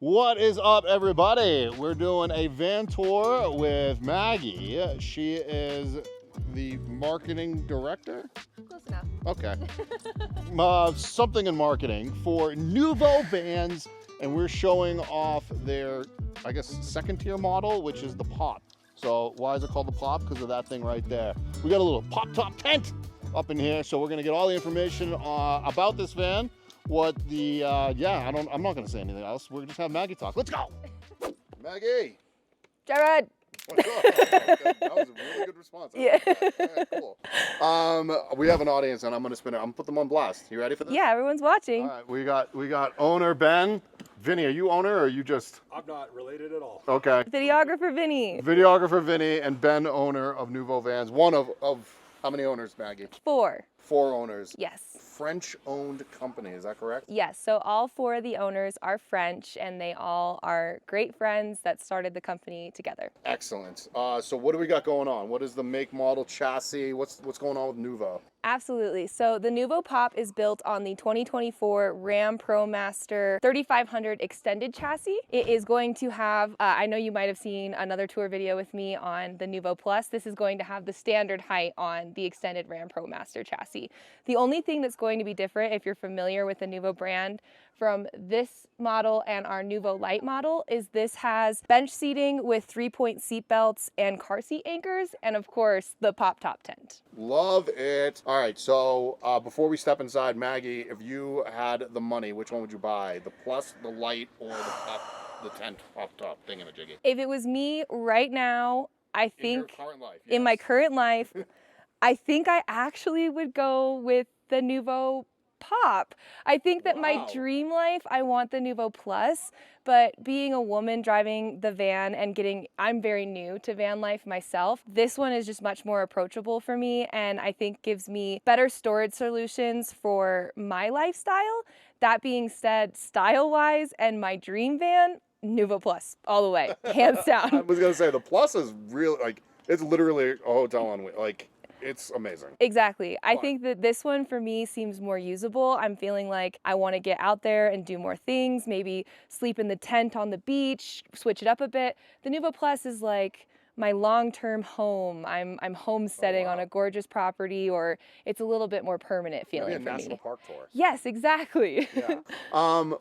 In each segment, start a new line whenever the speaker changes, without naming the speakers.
What is up, everybody? We're doing a van tour with Maggie. She is the marketing director.
Close enough.
Okay. Something in marketing for Noovo Vans, and we're showing off their, I guess, second tier model, which is the Pop. So why is it called the Pop? Because of that thing right there. We got a little pop top tent up in here, so we're gonna get all the information about this van. What the, I'm not gonna say anything else. We're just have Maggie talk. Let's go. Maggie.
Jarrod.
What's up? That was a really good response.
Yeah.
Right, cool. We have an audience, and I'm gonna spin it. I'm gonna put them on blast. You ready for this?
Yeah, everyone's watching.
All right, we got owner Ben. Vinny, are you owner or are you just?
I'm not related at all.
Okay.
Videographer Vinny.
Videographer Vinny and Ben, owner of Noovo Vans. One of how many owners, Maggie?
4.
4 owners.
Yes.
French-owned company, is that correct?
Yes, so all 4 of the owners are French, and they all are great friends that started the company together.
Excellent. So what do we got going on? What is the make, model, chassis? What's going on with Noovo?
Absolutely. So the Noovo Pop is built on the 2024 Ram ProMaster 3500 extended chassis. It is going to have, I know you might have seen another tour video with me on the Noovo Plus. This is going to have the standard height on the extended Ram ProMaster chassis. The only thing that's going to be different, if you're familiar with the Noovo brand, from this model and our Noovo Light model, is this has bench seating with 3-point seat belts and car seat anchors, and of course the pop top tent.
Love it. All right, so before we step inside, Maggie, if you had the money, which one would you buy? The Plus, the Light, or the tent pop top thingamajiggy?
If it was me right now, I think
in your current life,
in my
yes.
current life, I think I actually would go with the Noovo Pop. I think that my dream life, I want the Noovo Plus, but being a woman driving the van and I'm very new to van life myself. This one is just much more approachable for me, and I think gives me better storage solutions for my lifestyle. That being said, style-wise and my dream van, Noovo Plus, all the way, hands down.
I was gonna say the Plus is real, like it's literally a hotel on wheels. Like it's amazing.
Exactly. I think that this one for me seems more usable. I'm feeling like I want to get out there and do more things, maybe sleep in the tent on the beach, switch it up a bit. The Noovo Plus is like my long-term home. I'm homesteading on a gorgeous property, or it's a little bit more permanent feeling
Maybe a
for
national
me.
park tour.
Yes, exactly.
Yeah.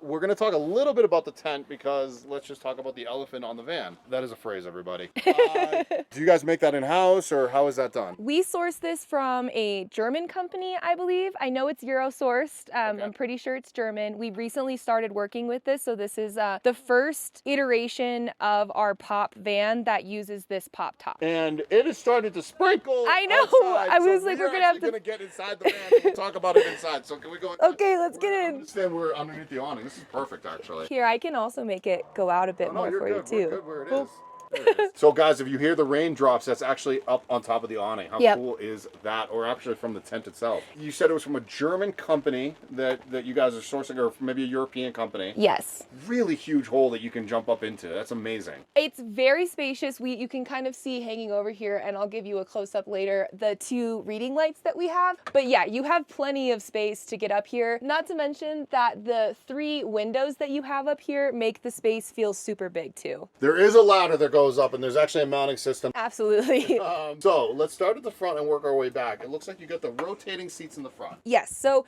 We're gonna talk a little bit about the tent because let's just talk about the elephant on the van. That is a phrase, everybody. Do you guys make that in-house, or how is that done?
We sourced this from a German company, I believe. I know it's Euro-sourced.
Okay.
I'm pretty sure it's German. We recently started working with this, so this is the first iteration of our Pop van that uses this pop top.
And it is starting to sprinkle.
I know.
Outside,
I was like, we're gonna have to
gonna get inside the van and we'll talk about it inside. So can we go?
Okay, let's get in.
Understand we're underneath the awning. This is perfect, actually.
Here, I can also make it go out a bit more
you're
for you
good.
too.
We're good where it is. There it is. So guys, if you hear the raindrops, that's actually up on top of the awning. How cool is that? Or actually from the tent itself. You said it was from a German company that you guys are sourcing, or maybe a European company.
Yes.
Really huge hole that you can jump up into. That's amazing.
It's very spacious. You can kind of see hanging over here, and I'll give you a close-up later, the 2 reading lights that we have. But yeah, you have plenty of space to get up here. Not to mention that the 3 windows that you have up here make the space feel super big too.
There is a ladder that goes up, and there's actually a mounting system.
Absolutely.
So let's start at the front and work our way back. It looks like you got the rotating seats in the front.
Yes, so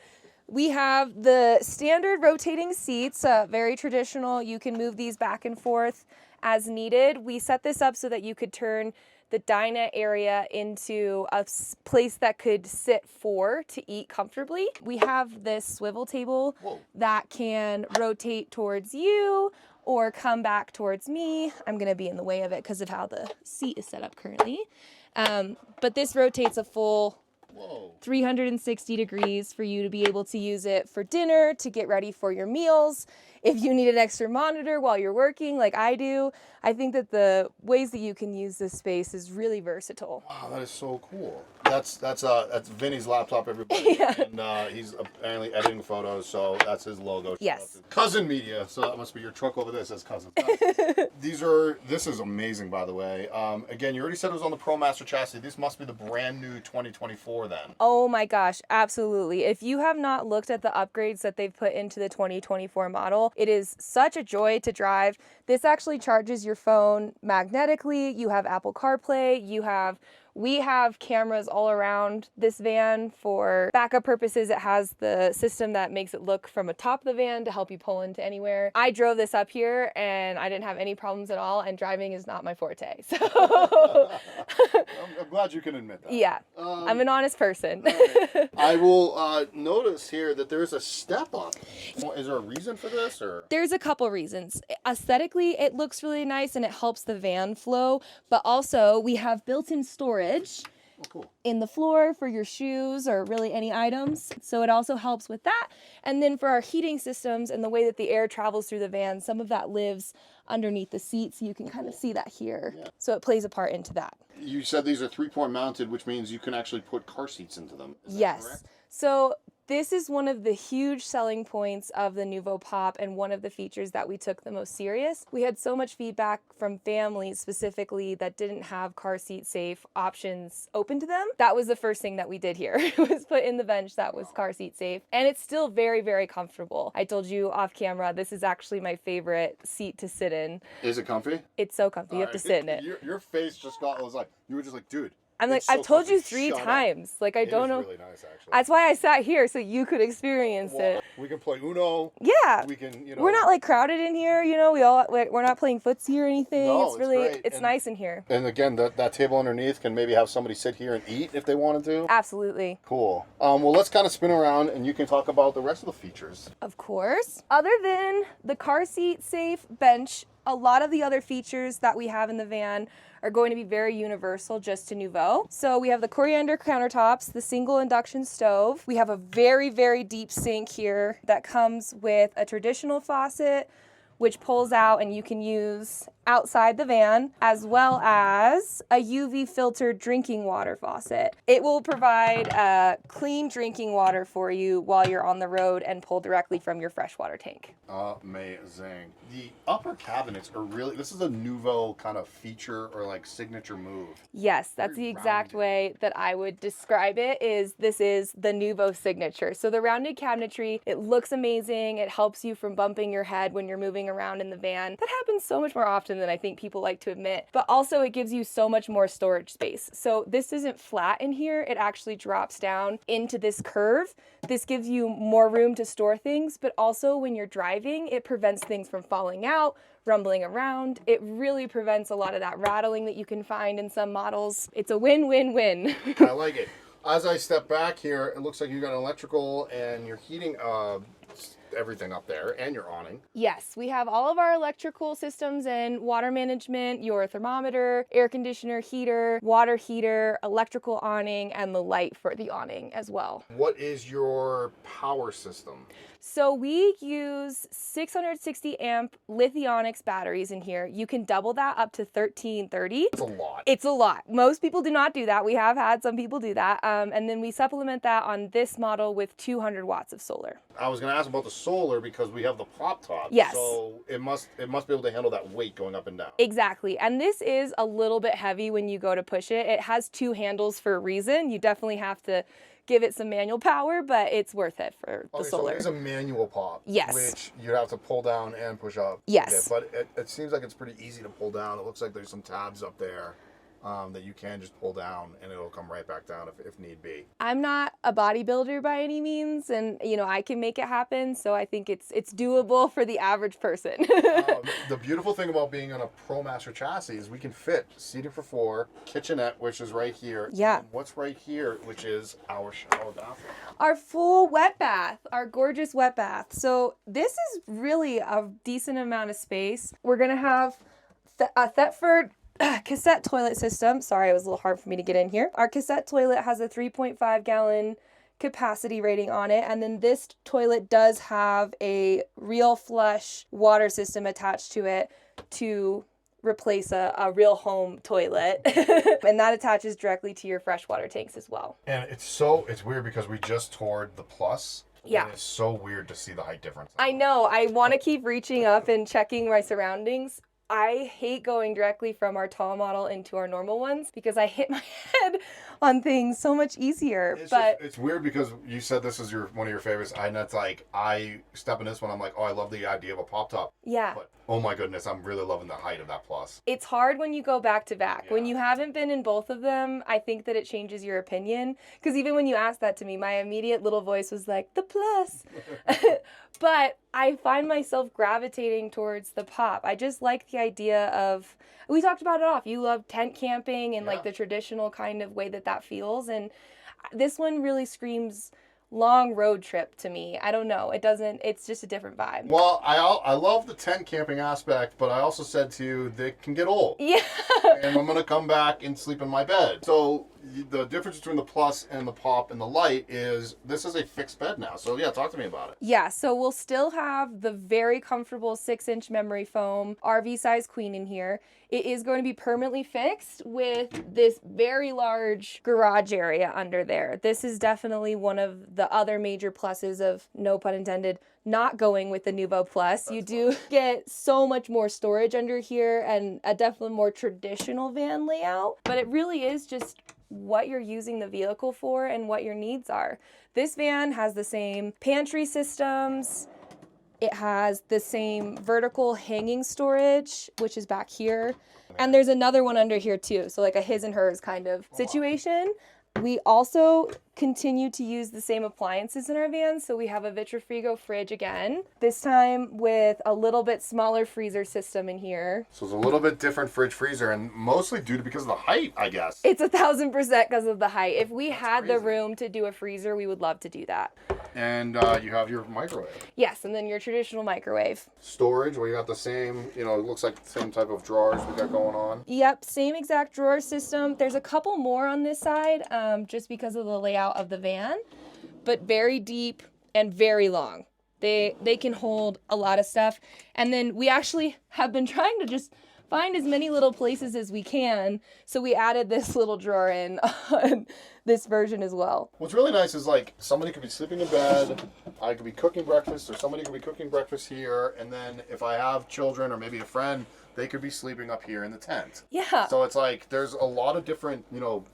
we have the standard rotating seats, very traditional. You can move these back and forth as needed. We set this up so that you could turn the dinette area into a place that could sit 4 to eat comfortably. We have this swivel table that can rotate towards you or come back towards me. I'm gonna be in the way of it because of how the seat is set up currently. But this rotates a full 360 degrees for you to be able to use it for dinner, to get ready for your meals. If you need an extra monitor while you're working like I do, I think that the ways that you can use this space is really versatile.
Wow, that is so cool. That's Vinny's laptop, everybody.
Yeah.
And he's apparently editing photos, so that's his logo.
Yes.
Cousin Media. So that must be your truck over there. Says Cousin. This is amazing, by the way. Again, you already said it was on the ProMaster chassis. This must be the brand new 2024 then.
Oh my gosh, absolutely. If you have not looked at the upgrades that they've put into the 2024 model, it is such a joy to drive. This actually charges your phone magnetically. You have Apple CarPlay, we have cameras all around this van for backup purposes. It has the system that makes it look from atop the van to help you pull into anywhere. I drove this up here and I didn't have any problems at all, and driving is not my forte. So
I'm glad you can admit that.
yeah, I'm an honest person.
Right. I will notice here that there's a step up. Is there a reason for this, or?
There's a couple reasons. Aesthetically, it looks really nice and it helps the van flow, but also we have built-in storage in the floor for your shoes or really any items. So it also helps with that. And then for our heating systems and the way that the air travels through the van, some of that lives underneath the seats. You can kind of see that here. Yeah. So it plays a part into that.
You said these are 3-point mounted, which means you can actually put car seats into them. Is that correct?
So this is one of the huge selling points of the Noovo Pop and one of the features that we took the most serious. We had so much feedback from families specifically that didn't have car seat safe options open to them. That was the first thing that we did here, was put in the bench that was car seat safe. And it's still very, very comfortable. I told you off camera, this is actually my favorite seat to sit in.
Is it comfy?
It's so comfy. You have to sit in it.
Your face just was like, you were just like, dude.
I'm like, I've told you 3 times. Like, I don't know.
It's really nice, actually.
That's why I sat here, so you could experience it.
We can play Uno.
Yeah.
We can,
We're not like crowded in here, we're not playing footsie or anything.
No,
it's really,
great.
it's nice in here.
And again, that table underneath can maybe have somebody sit here and eat if they wanted to.
Absolutely.
Cool. Well, let's kind of spin around and you can talk about the rest of the features.
Of course. Other than the car seat safe bench, a lot of the other features that we have in the van are going to be very universal just to Noovo. So we have the coriander countertops, the single induction stove. We have a very, very deep sink here that comes with a traditional faucet, which pulls out and you can use outside the van, as well as a UV filtered drinking water faucet. It will provide clean drinking water for you while you're on the road and pull directly from your freshwater tank.
Amazing. The upper cabinets are really, this is a Noovo kind of feature or like signature move.
Yes, that's the exact way that I would describe it. This is the Noovo signature. So the rounded cabinetry, it looks amazing. It helps you from bumping your head when you're moving around in the van. That happens so much more often than I think people like to admit, but also it gives you so much more storage space. So this isn't flat in here. It actually drops down into this curve. This gives you more room to store things, but also when you're driving, it prevents things from falling out, rumbling around. It really prevents a lot of that rattling that you can find in some models. It's a win-win-win.
I like it. As I step back here, it looks like you got an electrical and your heating everything up there and your awning.
Yes, we have all of our electrical systems and water management, your thermometer, air conditioner, heater, water heater, electrical awning, and the light for the awning as well.
What is your power system?
So we use 660 amp Lithionics batteries in here. You can double that up to 1330.
It's a lot.
It's a lot. Most people do not do that. We have had some people do that. And then we supplement that on this model with 200 watts of solar.
I was going to ask about the solar because we have the pop top.
Yes.
So it must be able to handle that weight going up and down.
Exactly. And this is a little bit heavy when you go to push it. It has 2 handles for a reason. You definitely have to give it some manual power, but it's worth it for the solar.
So it's a manual pop.
Yes.
Which you have to pull down and push up.
Yes.
Okay, but it seems like it's pretty easy to pull down. It looks like there's some tabs up there that you can just pull down and it'll come right back down if need be.
I'm not a bodybuilder by any means, and I can make it happen, so I think it's doable for the average person.
The beautiful thing about being on a ProMaster chassis is we can fit seating for 4, kitchenette, which is right here.
Yeah.
And what's right here, which is our shower bathroom.
Our full wet bath, our gorgeous wet bath. So this is really a decent amount of space. We're gonna have a Thetford cassette toilet system. Sorry, it was a little hard for me to get in here. Our cassette toilet has a 3.5 gallon capacity rating on it, and then this toilet does have a real flush water system attached to it to replace a real home toilet. And that attaches directly to your freshwater tanks as well.
And it's weird because we just toured the Plus.
Yeah.
And it's so weird to see the height difference.
I know. I want to keep reaching up and checking my surroundings. I hate going directly from our tall model into our normal ones because I hit my head on things so much easier.
It's weird because you said this is one of your favorites, and it's like I step in this one, I'm like, oh, I love the idea of a pop top.
Yeah.
But oh my goodness, I'm really loving the height of that Plus.
It's hard when you go back to back.
Yeah.
When you haven't been in both of them, I think that it changes your opinion. Because even when you asked that to me, my immediate little voice was like, the Plus. But I find myself gravitating towards the pop. I just like the idea of, we talked about it off. You love tent camping and like the traditional kind of way that feels. And this one really screams long road trip to me. I don't know. It's just a different vibe.
Well, I love the tent camping aspect, but I also said to you, they can get old.
Yeah.
And I'm going to come back and sleep in my bed. So the difference between the Plus and the Pop and the Light is this is a fixed bed now. So yeah, talk to me about it.
Yeah, so we'll still have the very comfortable 6-inch memory foam RV size queen in here. It is going to be permanently fixed with this very large garage area under there. This is definitely one of the other major pluses of, no pun intended, not going with the Noovo Plus. You do get so much more storage under here and a definitely more traditional van layout, but it really is just what you're using the vehicle for and what your needs are. This van has the same pantry systems. It has the same vertical hanging storage, which is back here. And there's another one under here too. So like a his and hers kind of situation. We also continue to use the same appliances in our van. So we have a Vitrifrigo fridge again, this time with a little bit smaller freezer system in here.
So it's a little bit different fridge freezer, and mostly because of the height, I guess.
It's 1,000% because of the height. If we had the room to do a freezer, we would love to do that.
And you have your microwave.
Yes, and then your traditional microwave.
Storage, where you got the same, it looks like the same type of drawers we got going on.
Yep, same exact drawer system. There's a couple more on this side, just because of the layout of the van, but very deep and very long. They can hold a lot of stuff. And then we actually have been trying to just find as many little places as we can. So we added this little drawer in on this version as well.
What's really nice is like somebody could be sleeping in bed, I could be cooking breakfast, or somebody could be cooking breakfast here, and then if I have children or maybe a friend, they could be sleeping up here in the tent.
Yeah.
So it's like there's a lot of different,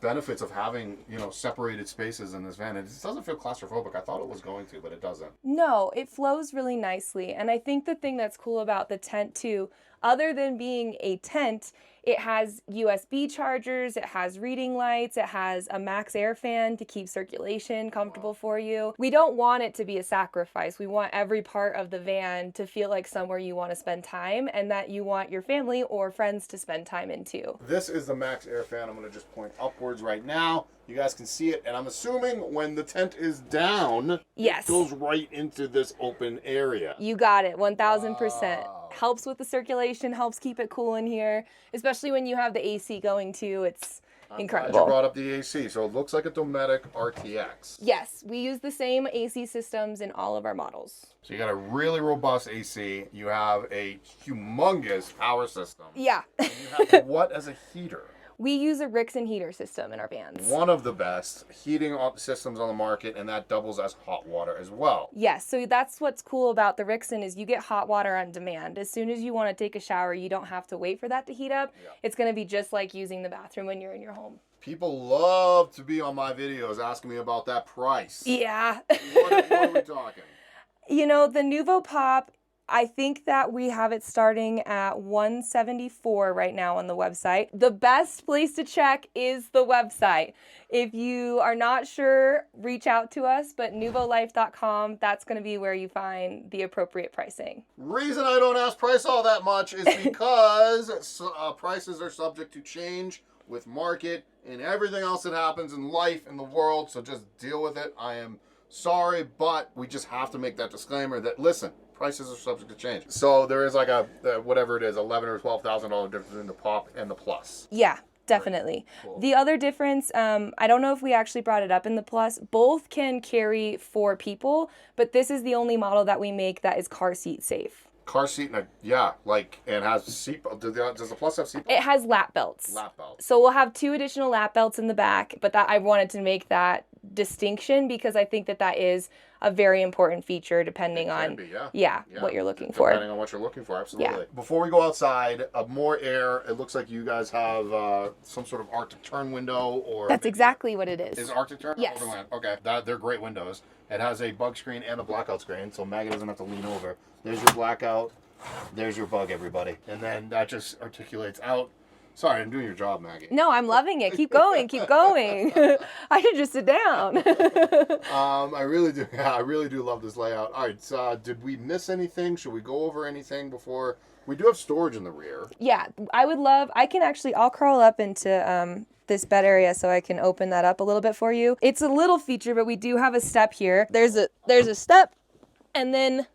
benefits of having, separated spaces in this van. It just doesn't feel claustrophobic. I thought it was going to, but it doesn't.
No, it flows really nicely. And I think the thing that's cool about the tent too, other than being a tent, it has USB chargers, it has reading lights, it has a max air fan to keep circulation comfortable for you. We don't want it to be a sacrifice. We want every part of the van to feel like somewhere you want to spend time and that you want your family or friends to spend time in too.
This is the max air fan. I'm going to just point upwards right now. You guys can see it, and I'm assuming when the tent is down,
yes,
it goes right into this open area.
You got it, 1,000%.
Wow.
Helps with the circulation, helps keep it cool in here, especially when you have the AC going too. It's incredible.
Glad you brought up the AC, so it looks like a Dometic RTX.
Yes, we use the same AC systems in all of our models.
So you got a really robust AC. You have a humongous power system.
Yeah.
And you have what as a heater?
We use a Rixon heater system in our vans.
One of the best heating systems on the market, and that doubles as hot water as well.
Yes, so that's what's cool about the Rixon is you get hot water on demand. As soon as you want to take a shower, you don't have to wait for that to heat up. Yeah. It's going to be just like using the bathroom when you're in your home.
People love to be on my videos asking me about that price.
Yeah.
What are we talking?
The Noovo Pop, I think that we have it starting at $174 right now on the website. The best place to check is the website. If you are not sure, reach out to us, but NoovoLife.com, that's going to be where you find the appropriate pricing.
Reason I don't ask price all that much is because prices are subject to change with market and everything else that happens in life, in the world, so just deal with it. I am sorry, but we just have to make that disclaimer that, listen, prices are subject to change. So there is like whatever it is, $11,000 or $12,000 difference between the Pop and the Plus.
Yeah, definitely. Cool. The other difference, I don't know if we actually brought it up in the Plus, both can carry 4 people, but this is the only model that we make that is car seat safe.
car seat, and and has seat. Does the Plus have seat belts?
It has lap belts.
Lap belts.
So we'll have 2 additional lap belts in the back, but that I wanted to make that distinction because I think that is a very important feature depending on what you're looking for.
Depending on what you're looking for, absolutely. Yeah. Before we go outside, more air. It looks like you guys have some sort of Arctic turn window, or
that's exactly what it is.
Is Arctic turn?
Yes.
Overland. Okay, they're great windows. It has a bug screen and a blackout screen, so Maggie doesn't have to lean over. There's your blackout. There's your bug, everybody, and then that just articulates out. Sorry, I'm doing your job, Maggie.
No, I'm loving it. Keep going, keep going. I should just sit down.
I really do. Yeah, I really do love this layout. All right, so did we miss anything? Should we go over anything before? We do have storage in the rear. Yeah,
I'll crawl up into this bed area so I can open that up a little bit for you. It's a little feature, but we do have a step here. There's a step, and then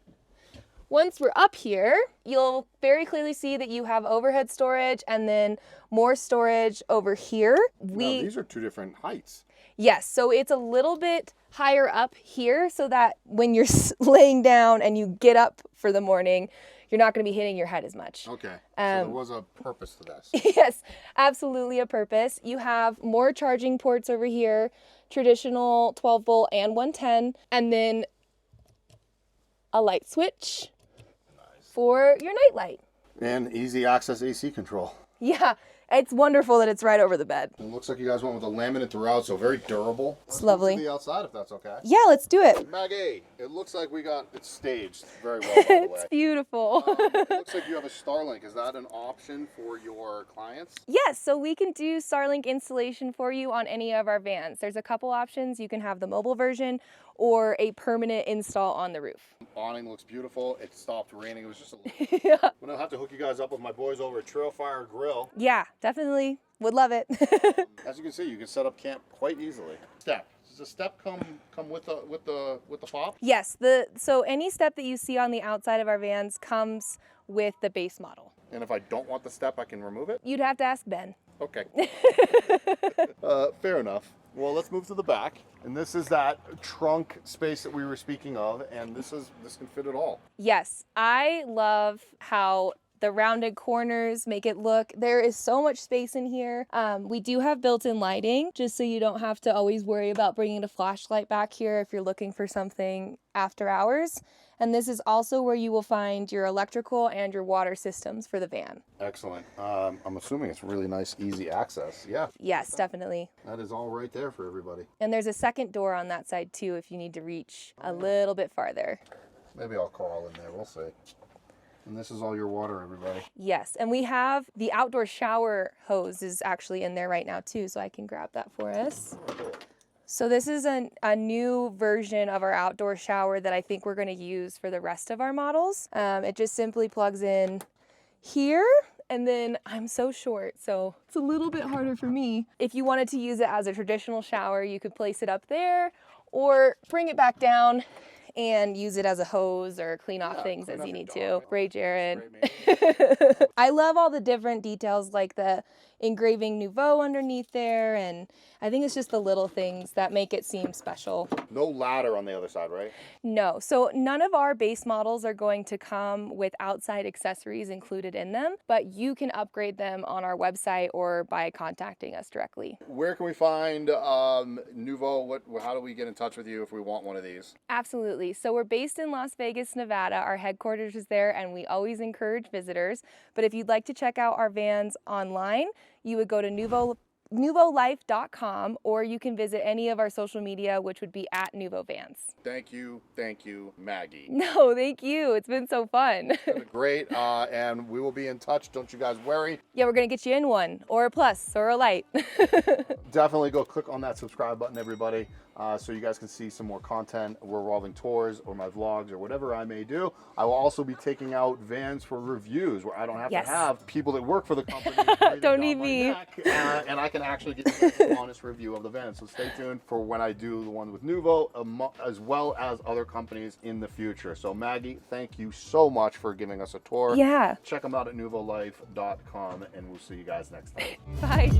once we're up here, you'll very clearly see that you have overhead storage and then more storage over here.
These are 2 different heights.
Yes, so it's a little bit higher up here so that when you're laying down and you get up for the morning, you're not going to be hitting your head as much.
Okay, so there was a purpose to this.
Yes, absolutely a purpose. You have more charging ports over here, traditional 12 volt and 110, and then a light switch for your night light.
And easy access AC control.
Yeah, it's wonderful that it's right over the bed.
It looks like you guys went with a laminate throughout, so very durable.
It's lovely.
Let's be outside if that's okay.
Yeah, let's do it.
Maggie, it looks like it's staged very well, by the way.
It's beautiful.
It looks like you have a Starlink. Is that an option for your clients?
Yes, so we can do Starlink installation for you on any of our vans. There's a couple options. You can have the mobile version or a permanent install on the roof.
Awning looks beautiful. It stopped raining. It was just a little...
Yeah.
I'm going to have to hook you guys up with my boys over at Trail Fire Grill.
Yeah, definitely. Would love it.
As you can see, you can set up camp quite easily. Step. Does the step come with the pop?
Yes. So any step that you see on the outside of our vans comes with the base model.
And if I don't want the step, I can remove it?
You'd have to ask Ben.
Okay. Fair enough. Well, let's move to the back. And this is that trunk space that we were speaking of, and this can fit it all.
Yes, I love how the rounded corners make it look. There is so much space in here. We do have built-in lighting, just so you don't have to always worry about bringing a flashlight back here if you're looking for something after hours. And this is also where you will find your electrical and your water systems for the van.
Excellent. I'm assuming it's really nice, easy access. Yeah.
Yes, definitely.
That is all right there for everybody.
And there's a second door on that side too if you need to reach a little bit farther.
Maybe I'll crawl in there. We'll see. And this is all your water, everybody.
Yes, and we have the outdoor shower hose is actually in there right now too, so I can grab that for us. So this is a new version of our outdoor shower that I think we're going to use for the rest of our models. It just simply plugs in here, and then I'm so short, so it's a little bit harder for me. If you wanted to use it as a traditional shower, you could place it up there or bring it back down and use it as a hose or clean off things as you need to. Great, Jared. I love all the different details like the engraving Noovo underneath there, and I think it's just the little things that make it seem special.
No ladder on the other side, right?
No, so none of our base models are going to come with outside accessories included in them, but you can upgrade them on our website or by contacting us directly.
Where can we find Noovo? How do we get in touch with you if we want one of these?
Absolutely. So we're based in Las Vegas, Nevada. Our headquarters is there, and we always encourage visitors. But if you'd like to check out our vans online, you would go to NoovoLife.com, or you can visit any of our social media, which would be at Noovo Vans.
Thank you, Maggie.
No, thank you. It's been so fun.
It's been great, and we will be in touch. Don't you guys worry.
Yeah, we're going to get you in one, or a plus, or a light.
Definitely go click on that subscribe button, everybody, so you guys can see some more content, revolving tours, or my vlogs, or whatever I may do. I will also be taking out vans for reviews, where I don't have to have people that work for the company.
Don't need me.
And I can actually give you an honest review of the van. So stay tuned for when I do the one with Noovo, as well as other companies in the future. So Maggie, thank you so much for giving us a tour.
Yeah.
Check them out at NoovoLife.com, and we'll see you guys next time.
Bye.